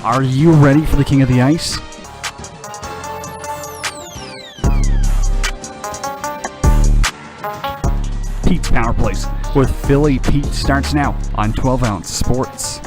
Are you ready for the King of the Ice? Pete's Power Plays with Philly Pete starts now on 12 Ounce Sports.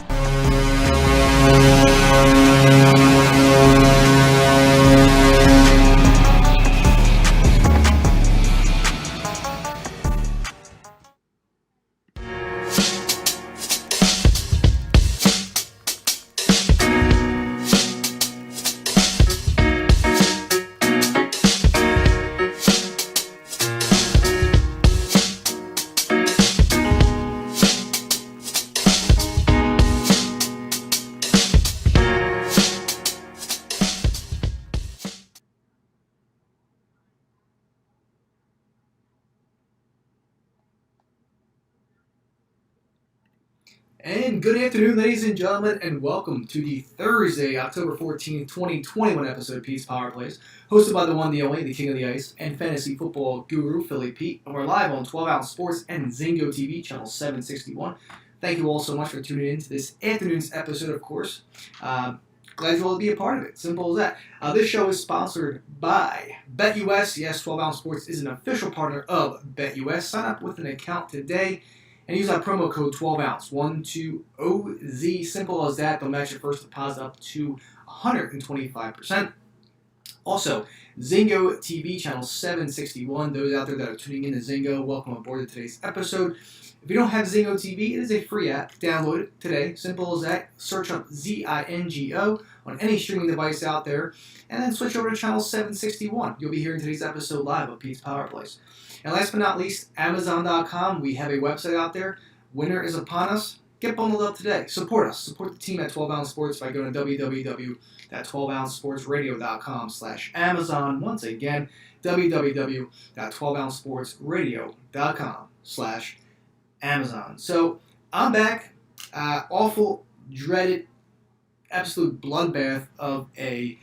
And good afternoon, ladies and gentlemen, and welcome to the Thursday, October 14th, 2021 episode of Pete's Power Plays, hosted by the one, the only, the King of the Ice, and fantasy football guru, Philly Pete. And we're live on 12 Ounce Sports and Zingo TV, channel 761. Thank you all so much for tuning in to this afternoon's episode, of course. Glad you all to be a part of it. Simple as that. This show is sponsored by BetUS. Yes, 12 Ounce Sports is an official partner of BetUS. Sign up with an account today and use our promo code 12ounce, 120Z. Simple as that. They'll match your first deposit up to 125%. Also, Zingo TV, channel 761. Those out there that are tuning in to Zingo, welcome aboard to today's episode. If you don't have Zingo TV, it is a free app. Download it today. Simple as that. Search up Zingo on any streaming device out there, and then switch over to channel 761. You'll be hearing today's episode live of Pete's Power Plays. And last but not least, Amazon.com. We have a website out there. Winter is upon us. Get bundled up today. Support us. Support the team at 12 Ounce Sports by going to www.12ouncesportsradio.com/Amazon. Once again, www.12ouncesportsradio.com/Amazon. So I'm back. Awful, dreaded, absolute bloodbath of a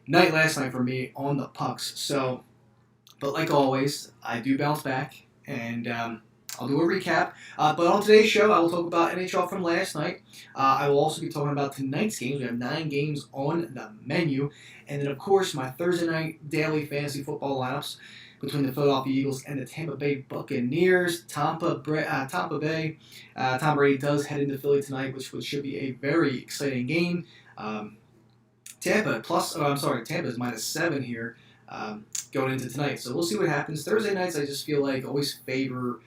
night last night for me on the pucks. But like always, I do bounce back, and I'll do a recap. But on today's show, I will talk about NHL from last night. I will also be talking about tonight's games. We have 9 games on the menu. And then, of course, my Thursday night daily fantasy football lineups between the Philadelphia Eagles and the Tampa Bay Buccaneers. Tom Brady does head into Philly tonight, which should be a very exciting game. Tampa is -7 here. Going into tonight, so we'll see what happens. Thursday nights, I just feel like always favor,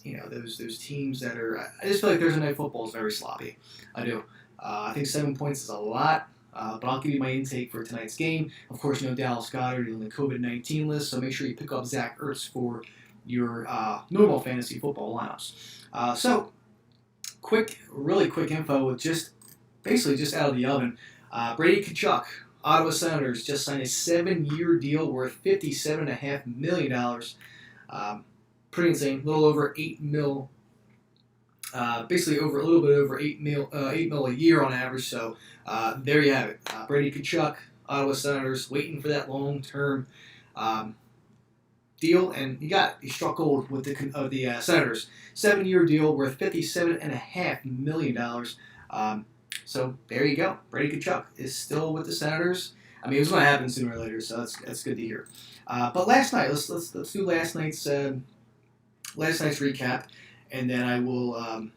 those teams that are. I just feel like Thursday night football is very sloppy. I do. I think 7 points is a lot, but I'll give you my intake for tonight's game. Of course, Dallas Goedert on the COVID-19 list, so make sure you pick up Zach Ertz for your normal fantasy football lineups. So, really quick info with just out of the oven. Brady Tkachuk, Ottawa Senators, just signed a 7-year deal worth $57.5 million. Pretty insane. A little over $8 million. Basically a little bit over $8 million a year on average. So there you have it. Brady Tkachuk, Ottawa Senators, waiting for that long-term deal, and he struck gold with the Senators. 7-year deal worth $57.5 million. So there you go. Brady Tkachuk is still with the Senators. I mean, it was going to happen sooner or later, so that's good to hear. But last night, let's do last night's recap, and then I will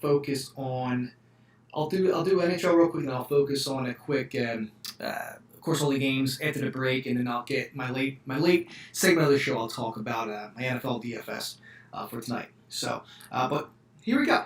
focus on. I'll do NHL real quick, and I'll focus on a quick, of course, all the games after the break, and then I'll get my late segment of the show. I'll talk about my NFL DFS for tonight. So, but here we go.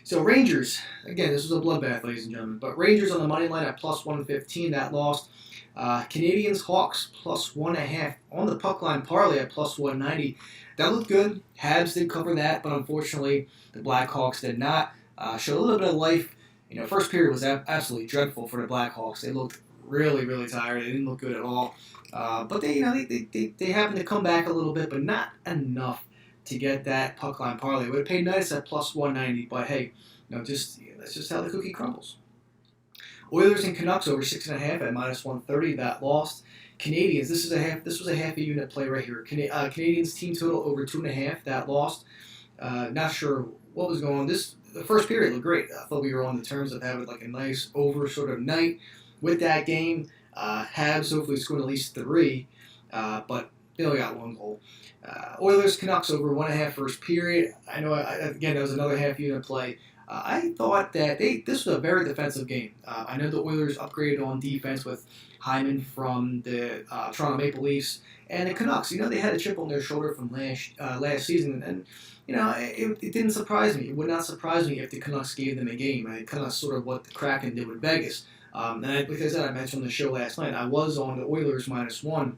So Rangers, again, this was a bloodbath, ladies and gentlemen, but Rangers on the money line at +115, that lost. Canadiens Hawks +1.5 on the puck line parlay at +190. That looked good. Habs did cover that, but unfortunately the Blackhawks did not. Showed a little bit of life. First period was absolutely dreadful for the Blackhawks. They looked really, really tired. They didn't look good at all. But they happened to come back a little bit, but not enough to get that puck line parlay. It would have paid nice at +190, but hey, that's just how the cookie crumbles. Oilers and Canucks over 6.5 at -130. That lost. Canadiens. This was a half a unit play right here. Canadiens team total over 2.5. That lost. Not sure what was going on. The first period looked great. I thought we were on the terms of having like a nice over sort of night with that game. Habs hopefully scored at least 3, but they only got 1 goal. Oilers Canucks over 1.5 first period. I know, again, that was another half unit play. I thought that this was a very defensive game. I know the Oilers upgraded on defense with Hyman from the Toronto Maple Leafs, and the Canucks. They had a chip on their shoulder from last season, and it didn't surprise me. It would not surprise me if the Canucks gave them a game. Kind of sort of what the Kraken did with Vegas. Like I said, I mentioned on the show last night, I was on the Oilers -1.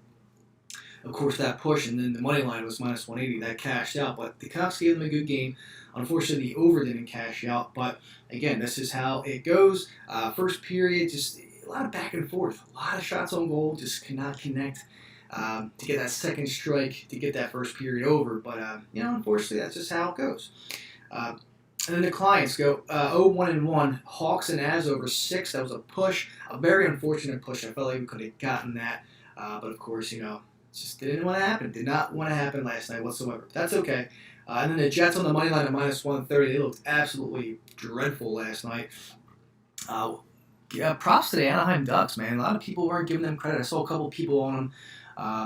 Of course, that push, and then the money line was -180. That cashed out, but the Canucks gave them a good game. Unfortunately, the over didn't cash out, but again, this is how it goes. First period, just a lot of back and forth. A lot of shots on goal, just could not connect to get that second strike to get that first period over. But, unfortunately, that's just how it goes. And then the Clients go 0-1-1. Hawks and Avs over 6. That was a push, a very unfortunate push. I felt like we could have gotten that. But, of course, just didn't want to happen. Did not want to happen last night whatsoever. That's okay. And then the Jets on the money line at -130. They looked absolutely dreadful last night. Props to the Anaheim Ducks, man. A lot of people weren't giving them credit. I saw a couple people on them.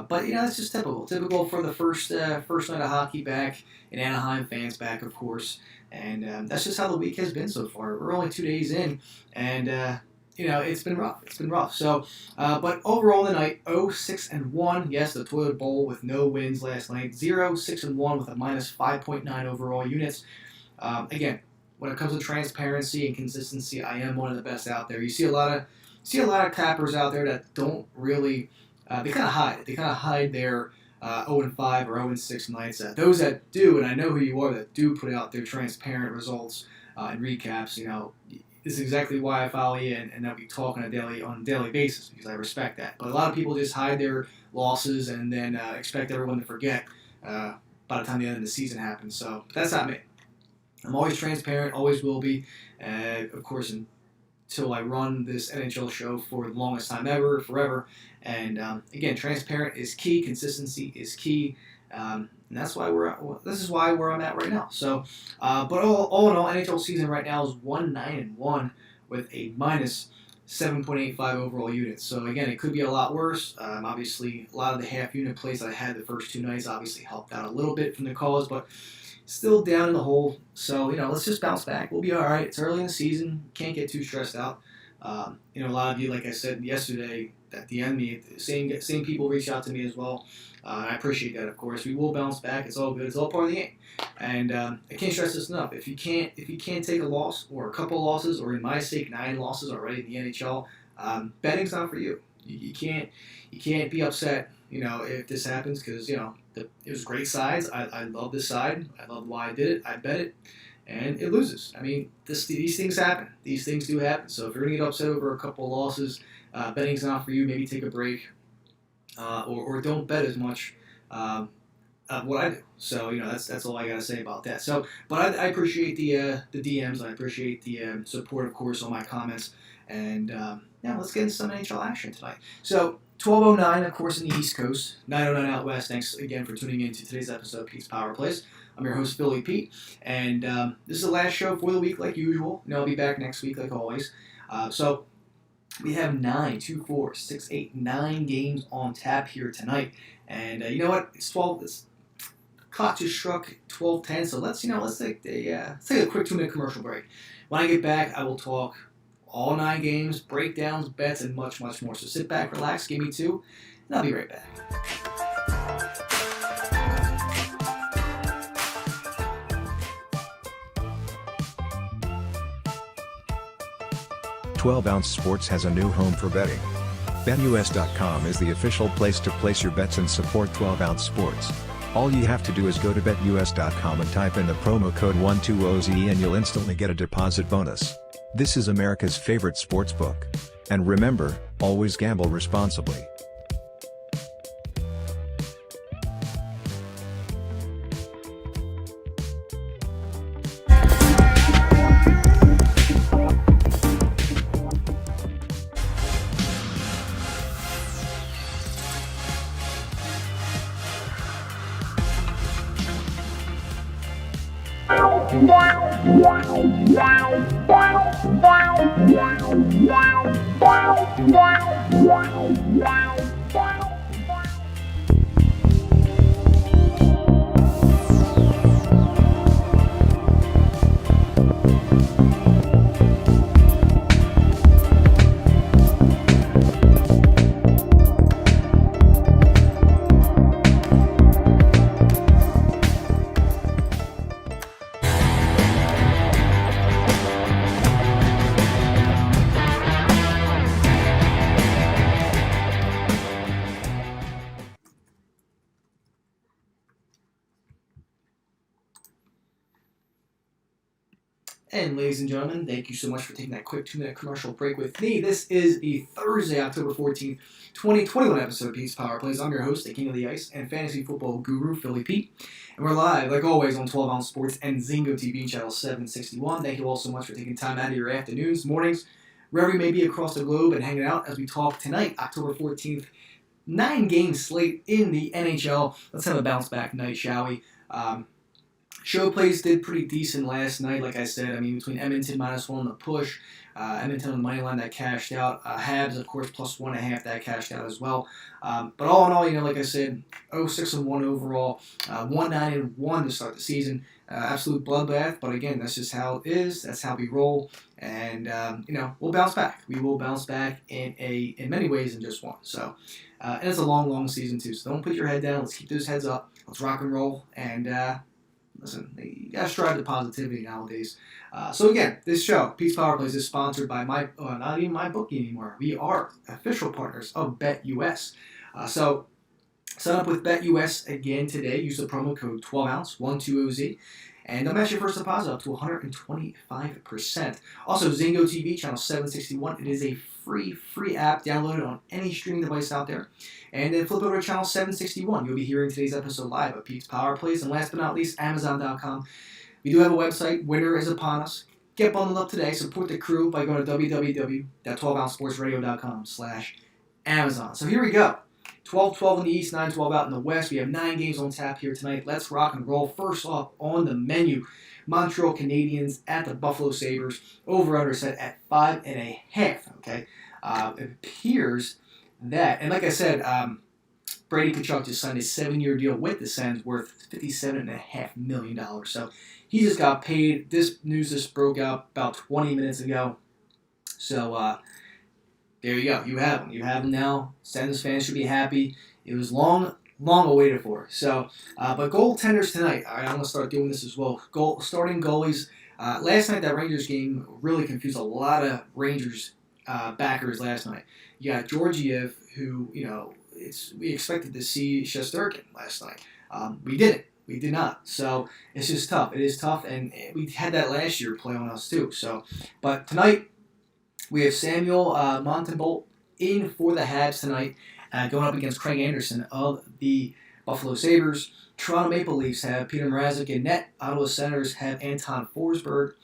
But, it's just typical. Typical for the first night of hockey back, and Anaheim fans back, of course. And that's just how the week has been so far. We're only 2 days in, and it's been rough. It's been rough. So, but overall the night, 0-6-1. Yes, the toilet bowl with no wins last night. 0-6-1 with a -5.9 overall units. Again, when it comes to transparency and consistency, I am one of the best out there. You see a lot of cappers out there that don't really. They kind of hide. They kind of hide their 0-5 or 0-6 nights. Those that do, and I know who you are, that do put out their transparent results and recaps. This is exactly why I follow you, and that we talk on a daily basis, because I respect that. But a lot of people just hide their losses and then expect everyone to forget by the time the end of the season happens. So that's not me. I'm always transparent, always will be. Of course, until I run this NHL show for the longest time ever, forever. And again, transparent is key. Consistency is key. And that's why this is where I'm at right now. So, but all in all, NHL season right now is 1-9-1 with a -7.85 overall units. So again, it could be a lot worse. Obviously, a lot of the half unit plays that I had the first 2 nights obviously helped out a little bit from the cause, but still down in the hole. So let's just bounce back. We'll be all right. It's early in the season. Can't get too stressed out. A lot of you, like I said yesterday, that DM me. Same people reach out to me as well. I appreciate that, of course. We will bounce back. It's all good. It's all part of the game. And I can't stress this enough. If you can't take a loss or a couple losses, or in my sake 9 losses already in the NHL, betting's not for you. You can't be upset. If this happens, because it was great sides. I love this side. I love why I did it. I bet it. And it loses. I mean, these things happen. These things do happen. So if you're going to get upset over a couple of losses, betting's not for you. Maybe take a break, or don't bet as much. What I do. So that's all I got to say about that. So, but I appreciate the DMs. I appreciate the support, of course, on my comments. And let's get into some NHL action tonight. So 12:09, of course, in the East Coast, 9:09 out West. Thanks again for tuning in to today's episode of Pete's Power Plays. I'm your host, Philly Pete, and this is the last show for the week, like usual. I'll be back next week, like always. So we have 9 games on tap here tonight, and you know what? It's 12. The clock just struck 12:10. So let's take a quick 2-minute commercial break. When I get back, I will talk all 9 games, breakdowns, bets, and much, much more. So sit back, relax, give me 2, and I'll be right back. 12-Ounce Sports has a new home for betting. BetUS.com is the official place to place your bets and support 12-Ounce Sports. All you have to do is go to BetUS.com and type in the promo code 120Z and you'll instantly get a deposit bonus. This is America's favorite sports book. And remember, always gamble responsibly. And ladies and gentlemen, thank you so much for taking that quick 2-minute commercial break with me. This is the Thursday, October 14th, 2021 episode of Pete's Power Plays. I'm your host, the King of the Ice and fantasy football guru, Philly Pete. And we're live, like always, on 12 Ounce Sports and Zingo TV, channel 761. Thank you all so much for taking time out of your afternoons, mornings, wherever you may be across the globe and hanging out as we talk tonight, October 14th, 9-game slate in the NHL. Let's have a bounce back night, shall we? Show plays did pretty decent last night, like I said. I mean, between Edmonton -1 the push, Edmonton on the money line that cashed out, Habs, of course, +1.5 that cashed out as well. But all in all, like I said, 0-6-1 overall, 1-9-1 to start the season. Absolute bloodbath, but again, that's just how it is. That's how we roll, and we'll bounce back. We will bounce back in many ways than just one. So, and it's a long season too. So don't put your head down. Let's keep those heads up. Let's rock and roll, and listen, you gotta strive to positivity nowadays. So again, this show, Pete's Power Plays, is sponsored by not even my bookie anymore. We are official partners of BetUS. So sign up with BetUS again today. Use the promo code 12ounce 12OZ, and they'll match your first deposit up to 125%. Also, Zingo TV, channel 761. It is a free app. Download it on any streaming device out there. And then flip over to channel 761. You'll be hearing today's episode live of Pete's Power Plays. And last but not least, Amazon.com. We do have a website. Winter is upon us. Get bundled up today. Support the crew by going to www.12ouncesportsradio.com/Amazon. So here we go. 12-12 in the East, 9-12 out in the West. We have 9 games on tap here tonight. Let's rock and roll. First off on the menu, Montreal Canadiens at the Buffalo Sabres. Over-under set at 5.5. Okay, it appears that, and like I said, Brady Tkachuk just signed a 7-year deal with the Sens worth $57.5 million. So he just got paid. This news just broke out about 20 minutes ago. So there you go. You have him. You have him now. Sens fans should be happy. It was long awaited for. So, but goaltenders tonight. All right, I'm going to start doing this as well. Starting goalies. Last night, that Rangers game really confused a lot of Rangers backers last night. You got Georgiev, who, we expected to see Shesterkin last night. We didn't. We did not. So it's just tough. It is tough, and we had that last year play on us too. So, but tonight we have Samuel Montembeault in for the Habs tonight, going up against Craig Anderson of the Buffalo Sabres. Toronto Maple Leafs have Peter Mrazek in net. Ottawa Senators have Anton Forsberg.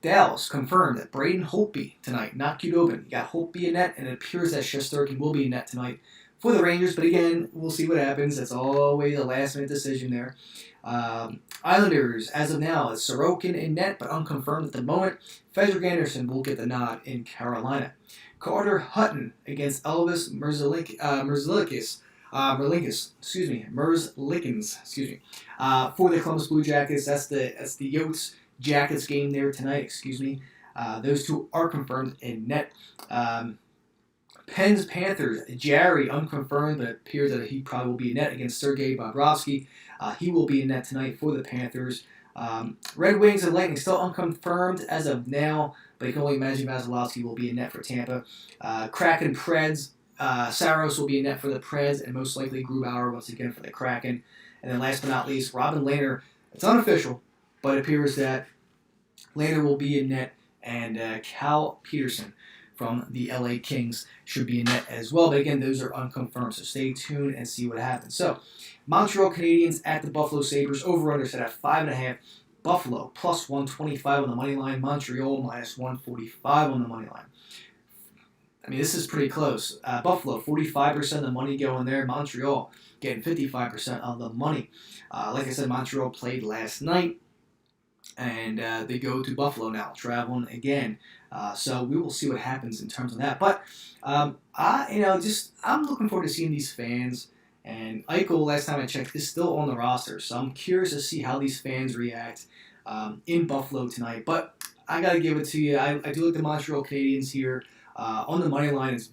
Dallas confirmed that Braden Holtby tonight, not Qdobin. You got Holtby in net, and it appears that Shesterkin will be in net tonight for the Rangers. But again, we'll see what happens. That's always a last-minute decision there. Islanders, as of now, it's Sorokin in net, but unconfirmed at the moment. Frederick Anderson will get the nod in Carolina. Carter Hutton against Elvis Merzlikins, for the Columbus Blue Jackets. That's the Yotes Jackets game there tonight. Those two are confirmed in net. Pens Panthers, Jarry unconfirmed, but it appears that he probably will be in net against Sergei Bobrovsky. He will be in net tonight for the Panthers. Red Wings and Lightning still unconfirmed as of now, but you can only imagine Vasilevsky will be in net for Tampa. Kraken Preds, Saros will be in net for the Preds, and most likely Grubauer once again for the Kraken. And then last but not least, Robin Lehner. It's unofficial, but it appears that Lehner will be in net, and Cal Peterson from the LA Kings should be in net as well. But again, those are unconfirmed, so stay tuned and see what happens. So, Montreal Canadiens at the Buffalo Sabres, over-under set at 5.5. Buffalo plus 125 on the money line. Montreal minus 145 on the money line. I mean, this is pretty close. Buffalo, 45% of the money going there. Montreal getting 55% of the money. Like I said, Montreal played last night. and they go to Buffalo now, traveling again. So we will see what happens in terms of that. But I'm looking forward to seeing these fans. And Eichel, last time I checked, is still on the roster. So I'm curious to see how these fans react in Buffalo tonight. But I gotta give it to you. I do like the Montreal Canadiens here on the money line. It's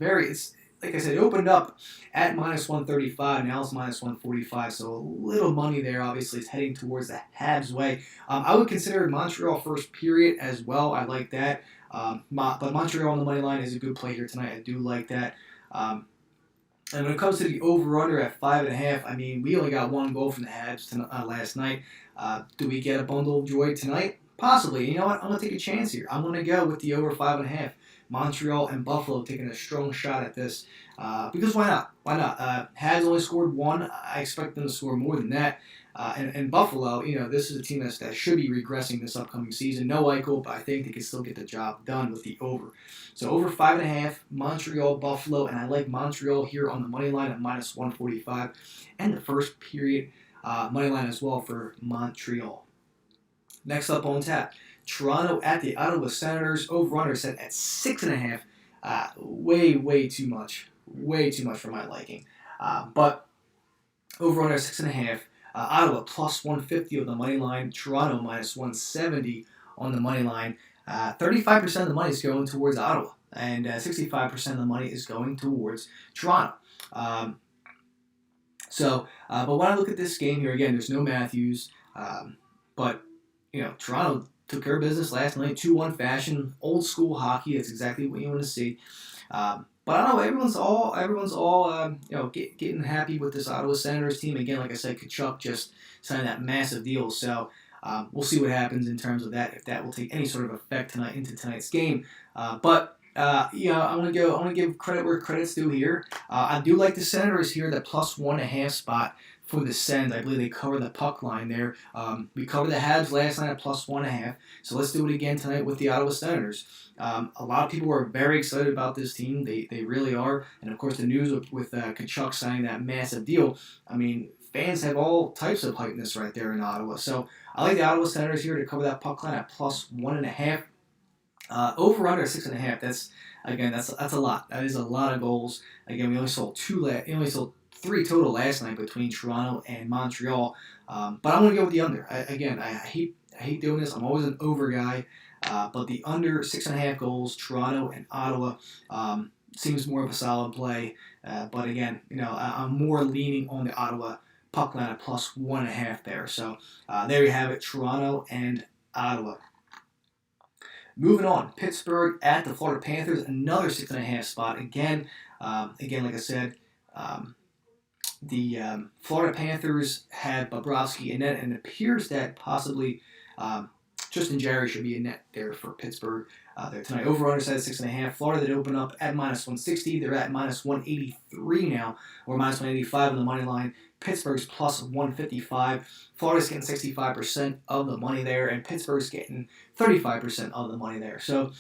like I said, it opened up at minus 135. Now it's minus 145. So a little money there. Obviously, it's heading towards the Habs' way. I would consider Montreal first period as well. I like that. But Montreal on the money line is a good play here tonight. I do like that. And when it comes to the over/under at 5.5, I mean, we only got one goal from the Habs last night. Do we get a bundle of joy tonight? Possibly. You know what? I'm going to take a chance here. I'm going to go with the over 5.5. Montreal and Buffalo taking a strong shot at this. Because why not? Why not? Habs only scored one. I expect them to score more than that. And Buffalo, this is a team that should be regressing this upcoming season. No Eichel, but I think they can still get the job done with the over. So over 5.5, Montreal, Buffalo, and I like Montreal here on the money line at minus 145, and the first period money line as well for Montreal. Next up on tap, Toronto at the Ottawa Senators. Over/under set at 6.5. Way too much. Way too much for my liking. But over/under 6.5. Ottawa plus 150 on the money line. Toronto minus 170 on the money line. 35% of the money is going towards Ottawa, and 65% of the money is going towards Toronto. But when I look at this game here, again, there's no Matthews, but Toronto took care of business last night, 2-1 fashion, old school hockey. That's exactly what you want to see. But I don't know, everyone's all getting happy with this Ottawa Senators team. Again, like I said, Tkachuk just signed that massive deal, so we'll see what happens in terms of that, if that will take any sort of effect into tonight's game. I'm gonna give credit where credit's due here. I do like the Senators here, that plus 1.5 spot for the Sens. I believe they cover the puck line there. We covered the Habs last night at plus 1.5, so let's do it again tonight with the Ottawa Senators. A lot of people are very excited about this team. They really are. And, of course, the news with Tkachuk signing that massive deal, I mean, fans have all types of hypeness right there in Ottawa. So I like the Ottawa Senators here to cover that puck line at plus 1.5. Over/under 6.5. That's a lot. That is a lot of goals. Again, we only sold 3 total last night between Toronto and Montreal. But I'm going to go with the under. I hate doing this. I'm always an over guy. But the under 6.5 goals, Toronto and Ottawa, seems more of a solid play. But again, I'm more leaning on the Ottawa puck line at plus 1.5 there. So there you have it, Toronto and Ottawa. Moving on, Pittsburgh at the Florida Panthers, another 6.5 spot. Again, like I said, the Florida Panthers had Bobrovsky in net, and it appears that possibly Tristan Jarry should be in net there for Pittsburgh there tonight. Over/under side 6.5. Florida, that open up at minus 160. They're at minus 183 now, or minus 185 on the money line. Pittsburgh's plus 155. Florida's getting 65% of the money there, and Pittsburgh's getting 35% of the money there. So,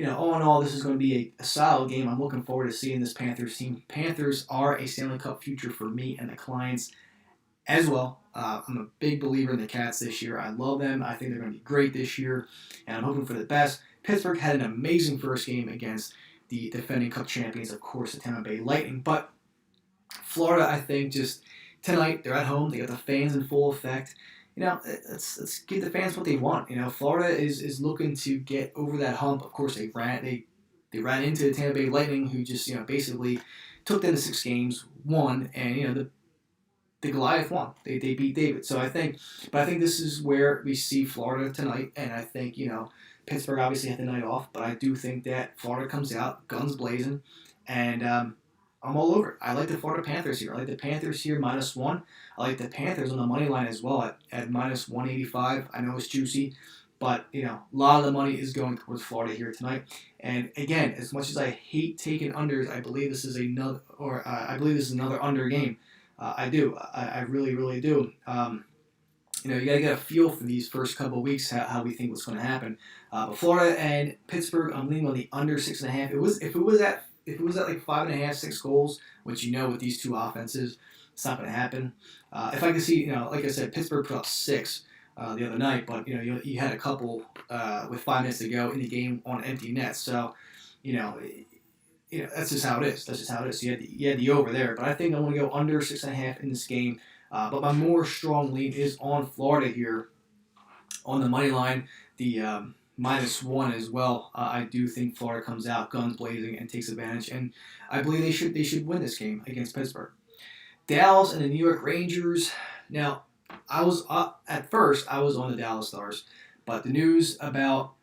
all in all, this is going to be a solid game. I'm looking forward to seeing this Panthers team. Panthers are a Stanley Cup future for me and the clients as well. I'm a big believer in the Cats this year. I love them. I think they're going to be great this year, and I'm hoping for the best. Pittsburgh had an amazing first game against the defending Cup champions, of course, the Tampa Bay Lightning. But Florida, I think, just tonight, they're at home. They got the fans in full effect. Let's give the fans what they want. Florida is looking to get over that hump. Of course, they ran into the Tampa Bay Lightning, who just basically took them to 6 games, won, and the Goliath won. They beat David. So I think this is where we see Florida tonight, and I think Pittsburgh obviously had the night off, but I do think that Florida comes out guns blazing, and I'm all over it. I like the Florida Panthers here. I like the Panthers here -1. I like the Panthers on the money line as well at minus 185. I know it's juicy, but a lot of the money is going towards Florida here tonight. And again, as much as I hate taking unders, I believe this is another under game. I do. I really, really do. You got to get a feel for these first couple of weeks how we think what's going to happen. But Florida and Pittsburgh, I'm leaning on the under 6.5. If it was at like 5.5, 6 goals, which with these two offenses, it's not going to happen. If I can see, like I said, Pittsburgh put up 6 the other night, but you had a couple with 5 minutes to go in the game on empty nets. So, that's just how it is. That's just how it is. So you had the over there, but I think I'm going to go under 6.5 in this game. But my more strong lean is on Florida here on the money line. The -1 as well. I do think Florida comes out guns blazing and takes advantage, and I believe they should win this game against Pittsburgh. Dallas and the New York Rangers. Now, at first I was on the Dallas Stars, but the news about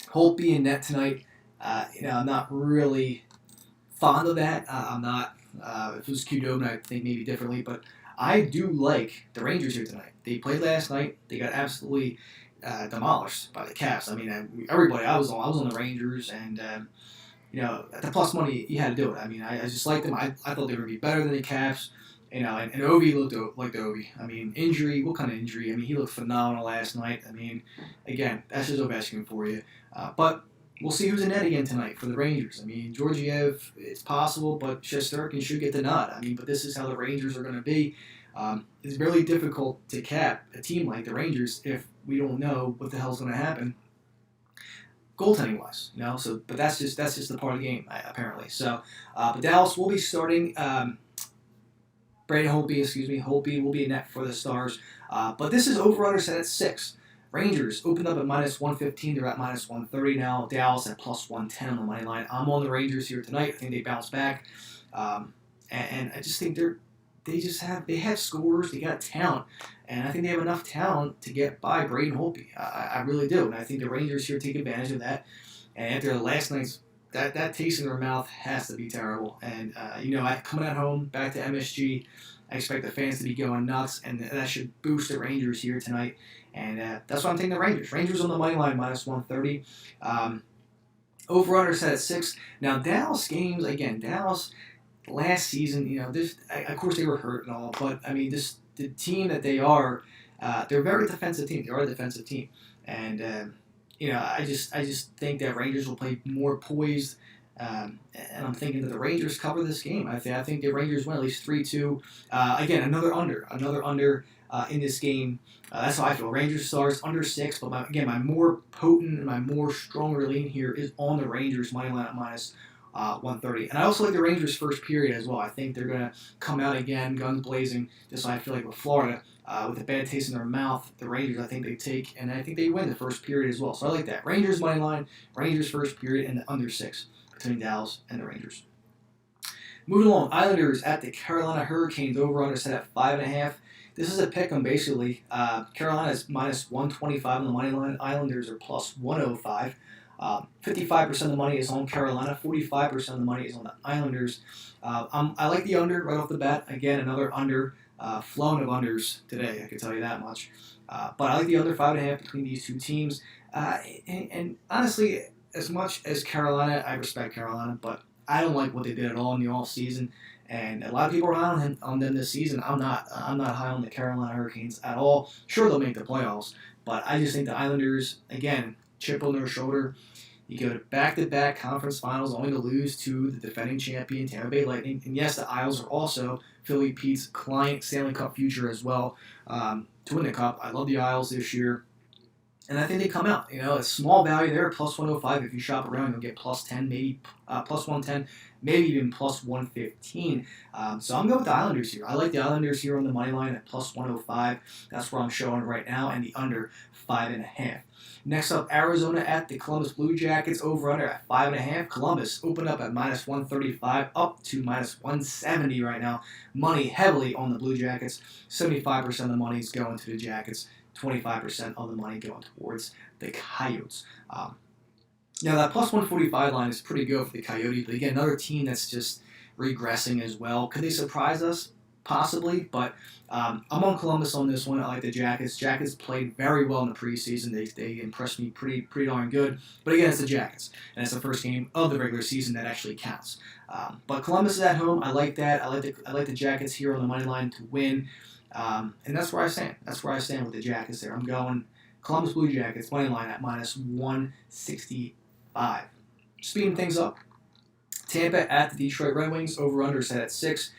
Holtby and net tonight, I'm not really fond of that. I'm not. If it was Qdoba, I think maybe differently, but I do like the Rangers here tonight. They played last night. They got absolutely demolished by the Caps. I mean, everybody. I was on the Rangers, and at the plus money, you had to do it. I mean, I just liked them. I thought they were going to be better than the Caps. And Ovi looked like Ovi. I mean, injury. What kind of injury? I mean, he looked phenomenal last night. I mean, again, that's just Ovechkin for you. But we'll see who's in net again tonight for the Rangers. I mean, Georgiev, it's possible, but Shesterkin should get the nod. I mean, but this is how the Rangers are going to be. It's really difficult to cap a team like the Rangers if we don't know what the hell's going to happen goaltending wise. So but that's just the part of the game apparently. So, but Dallas will be starting. Holtby will be in net for the Stars. But this is over-under set at 6. Rangers opened up at -115. They're at -130 now. Dallas at +110 on the money line. I'm on the Rangers here tonight. I think they bounce back. And I just think they have scores. They got talent. And I think they have enough talent to get by Braden Holtby. I really do. And I think the Rangers here take advantage of that. And after last night's that taste in their mouth has to be terrible. And, coming at home, back to MSG, I expect the fans to be going nuts, and that should boost the Rangers here tonight. And that's why I'm taking the Rangers. Rangers on the money line, -130. Over-under set at 6. Now, Dallas games, again, Dallas last season, of course they were hurt and all, but, I mean, the team that they are, they're a very defensive team. They are a defensive team. And, I just think that Rangers will play more poised, and I'm thinking that the Rangers cover this game. I think the Rangers win at least 3-2. Again, another under in this game. That's how I feel. Rangers Stars under 6, but my more potent and my more stronger lean here is on the Rangers money line at -130. And I also like the Rangers first period as well. I think they're going to come out again, guns blazing, just like I feel like with Florida. With a bad taste in their mouth, the Rangers, I think they take, and I think they win the first period as well. So I like that. Rangers money line, Rangers first period, and the under 6 between Dallas and the Rangers. Moving along, Islanders at the Carolina Hurricanes, over-under set at 5.5. This is a pick 'em basically. Carolina is -125 on the money line. Islanders are +105. 55% of the money is on Carolina. 45% of the money is on the Islanders. I like the under right off the bat. Again, another under. Flown of unders today, I can tell you that much. But I like the under 5.5 between these two teams. And honestly, as much as Carolina, I respect Carolina, but I don't like what they did at all in the offseason. And a lot of people are high on them this season. I'm not high on the Carolina Hurricanes at all. Sure, they'll make the playoffs, but I just think the Islanders, again, chip on their shoulder. You go to back-to-back conference finals only to lose to the defending champion, Tampa Bay Lightning. And yes, the Isles are also Philly Pete's client Stanley Cup future as well to win the Cup. I love the Isles this year. And I think they come out. A small value there, +105. If you shop around, you'll get +10, maybe +110, maybe even +115. So I'm going with the Islanders here. I like the Islanders here on the money line at +105. That's where I'm showing right now, and the under 5.5. Next up, Arizona at the Columbus Blue Jackets, over-under at 5.5. Columbus opened up at -135, up to -170 right now. Money heavily on the Blue Jackets. 75% of the money is going to the Jackets. 25% of the money going towards the Coyotes. Now, that +145 line is pretty good for the Coyotes, but again, another team that's just regressing as well. Could they surprise us? Possibly, but I'm on Columbus on this one. I like the Jackets. Jackets played very well in the preseason. They impressed me pretty darn good. But again, it's the Jackets, and it's the first game of the regular season that actually counts. But Columbus is at home. I like that. I like the Jackets here on the money line to win. And that's where I stand. That's where I stand with the Jackets there. I'm going Columbus Blue Jackets, money line at -165. Speeding things up. Tampa at the Detroit Red Wings, over-under set at 6.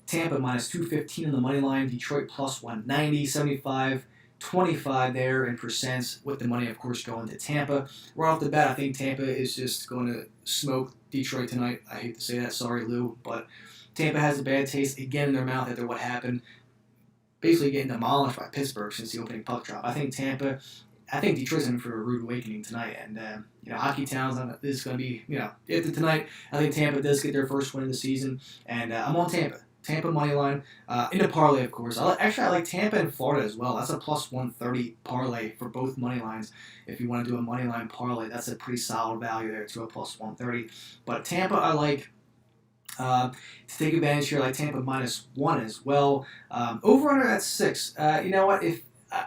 Tampa -215 on the money line. Detroit +190. 75 25 there in percents, with the money, of course, going to Tampa. Right off the bat, I think Tampa is just going to smoke Detroit tonight. I hate to say that. Sorry, Lou. But Tampa has a bad taste again in their mouth after what happened, basically getting demolished by Pittsburgh since the opening puck drop. I think Detroit's in for a rude awakening tonight. And, Hockey Town's is going to be, after tonight, I think Tampa does get their first win of the season. And I'm on Tampa. Tampa money line in the parlay, of course. I like Tampa and Florida as well. That's a plus 130 parlay for both money lines. If you want to do a money line parlay, that's a pretty solid value there to a plus 130. But Tampa, I like to take advantage here. I like Tampa -1 as well. Over under at 6. You know what? If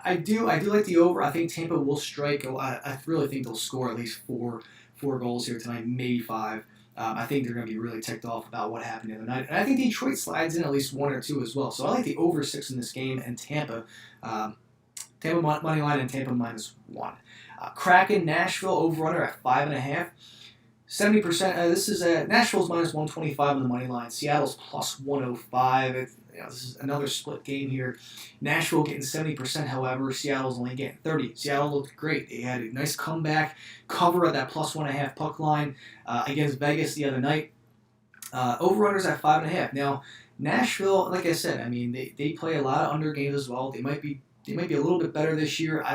I do like the over. I think Tampa will strike. I really think they'll score at least four goals here tonight, maybe 5. I think they're going to be really ticked off about what happened the other night. And I think Detroit slides in at least 1 or 2 as well. So I like the over 6 in this game, and Tampa money line and Tampa -1. Kraken, Nashville, over-under at 5.5. 70%. This is Nashville's -125 on the money line. Seattle's plus 105. This is another split game here. Nashville getting 70%, however, Seattle's only getting 30. Seattle looked great. They had a nice comeback cover at that plus 1.5 puck line against Vegas the other night. Over-under's at 5.5. Now, Nashville, like I said, they play a lot of under games as well. They might be a little bit better this year. I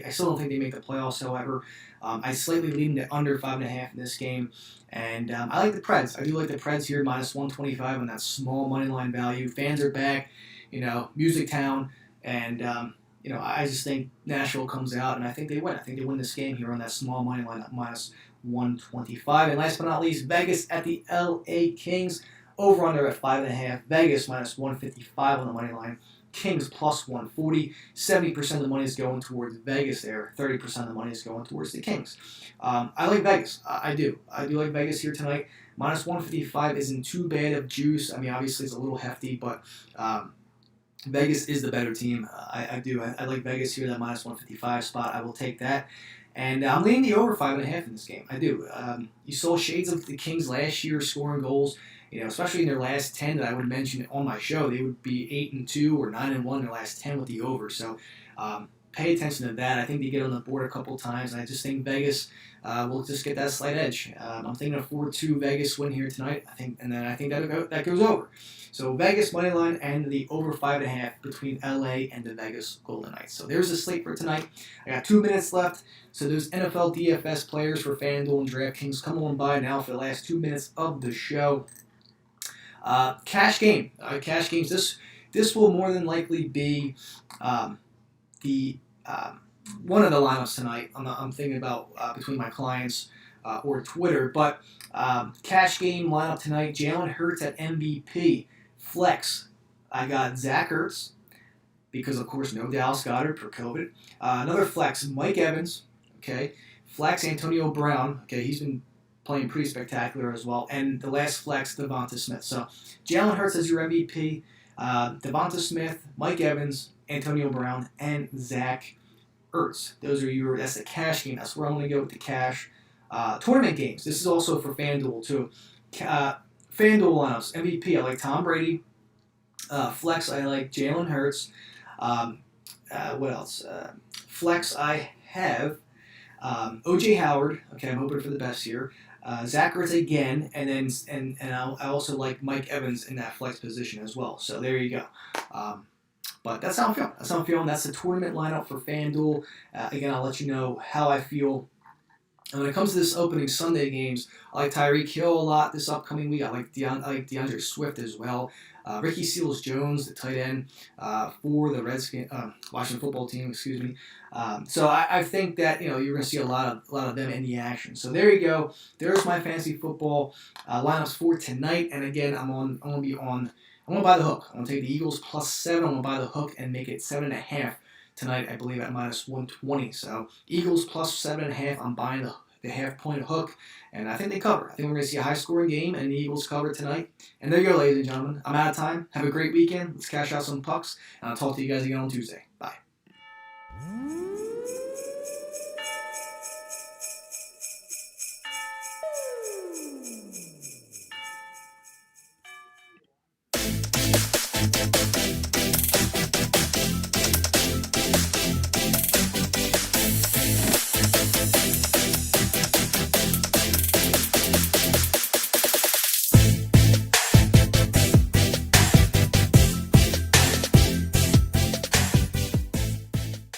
still don't think they make the playoffs, however. I slightly lean to under 5.5 in this game. And I like the Preds. I do like the Preds here, -125 on that small money line value. Fans are back, Music Town. And, I just think Nashville comes out, and I think they win. I think they win this game here on that small money line at -125. And last but not least, Vegas at the LA Kings. Over under at 5.5. Vegas -155 on the money line. Kings plus 140. 70% of the money is going towards Vegas there. 30% of the money is going towards the Kings. I like Vegas. I do. I do like Vegas here tonight. -155 isn't too bad of juice. Obviously it's a little hefty, but Vegas is the better team. I do. I like Vegas here, that -155 spot. I will take that. And I'm leaning the over 5.5 in this game. I do. You saw shades of the Kings last year scoring goals. Especially in their last 10 that I would mention on my show, they would be 8-2 or 9-1 in their last 10 with the over. So pay attention to that. I think they get on the board a couple times, and I just think Vegas will just get that slight edge. I'm thinking a 4-2 Vegas win here tonight. I think that goes over. So Vegas money line and the over 5.5 between LA and the Vegas Golden Knights. So there's the slate for tonight. I got 2 minutes left. So those NFL DFS players for FanDuel and DraftKings, come on by now for the last 2 minutes of the show. Cash game. Cash games. This will more than likely be the one of the lineups tonight. I'm thinking about between my clients or Twitter. But cash game lineup tonight. Jalen Hurts at MVP. Flex. I got Zach Ertz because, of course, no Dallas Goedert for COVID. Another flex. Mike Evans. Okay. Flex Antonio Brown. Okay. He's been playing pretty spectacular as well. And the last flex, Devonta Smith. So Jalen Hurts as your MVP, Devonta Smith, Mike Evans, Antonio Brown, and Zach Ertz. That's the cash game. That's where I'm going to go with the cash. Tournament games. This is also for FanDuel too. FanDuel lineups. MVP, I like Tom Brady. Flex, I like Jalen Hurts. What else? Flex, I have O.J. Howard. Okay, I'm hoping for the best here. Zach Ertz again, and I also like Mike Evans in that flex position as well. So there you go. But that's how I'm feeling. That's the tournament lineup for FanDuel. Again, I'll let you know how I feel. And when it comes to this opening Sunday games, I like Tyreek Hill a lot this upcoming week. I like DeAndre Swift as well. Ricky Seals-Jones, the tight end for the Washington football team. Excuse me. So I think that you're going to see a lot of them in the action. So there you go. There's my fantasy football lineups for tonight. And again, I'm going to buy the hook. I'm going to take the Eagles +7. I'm going to buy the hook and make it 7.5 tonight. I believe at -120. So Eagles +7.5. I'm buying the half-point hook, and I think they cover. I think we're going to see a high-scoring game, and the Eagles cover tonight. And there you go, ladies and gentlemen. I'm out of time. Have a great weekend. Let's cash out some pucks, and I'll talk to you guys again on Tuesday. Bye.